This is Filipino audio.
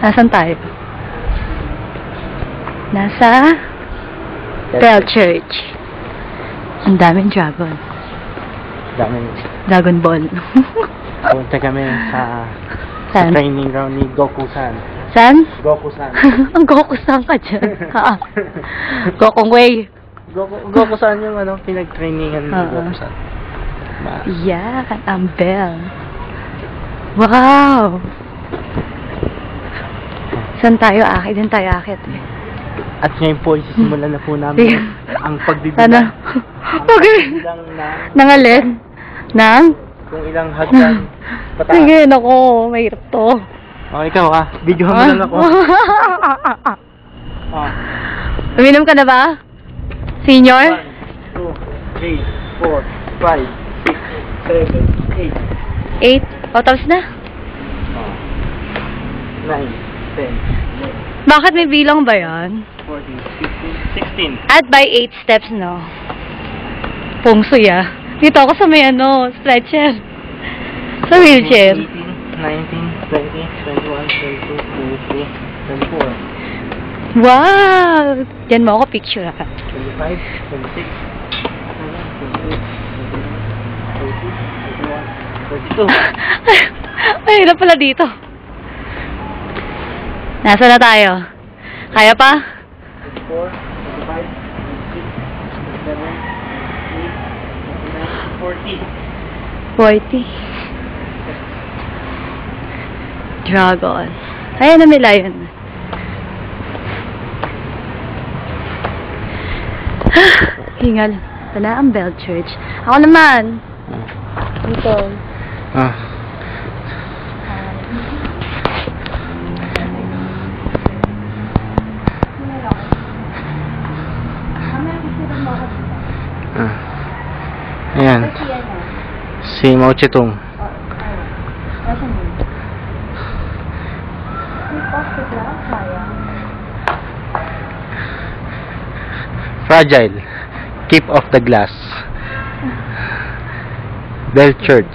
Nasaan tayo? Nasa Bell Church. Ang daming dragon. Dragon Ball. Punta kami sa training ground ni Goku-san. Saan? Goku-san. Ang Goku-san ka dyan. Gokong Way. Goku-san yung pinag-trainingan ni Goku-san. Yan, ang bell. Wow! Saan tayo akit? Diyan tayo akit. At ngayon po, isisimulan na po namin ang pagbibilang. Ano? Okay. Nang alin? Nang? Kung ilang hagdan pataas. Sige, naku. Mahirap to. Okay, ikaw video mo lang ako. Uminom ka na ba? Senior? 1, 2, 3, 4, 5, 6, 7, 8? 8. O, tapos na? 9, 10, Bakit may bilang ba yan? 14, 15, 16. At by 8 steps, no? Pungsoy, Dito ako sa may stretcher. Sa wheelchair. 18, 19, 20, 21, 22, 23, 24. Wow! Diyan mo ako picture, 25, 26, 27, 28, 29, 30, 31, 32. Ay, hirap pala dito. Nasa na tayo? Kaya pa? 24, 25, 26, 27, 28, 29, 40. 40. Dragon. Ayan na, may lion. Hingal. Ito na ang Bell Church. Ako naman. Dito. Ayan. Si Mao Zedong. Fragile. Keep off the glass. Bell Church.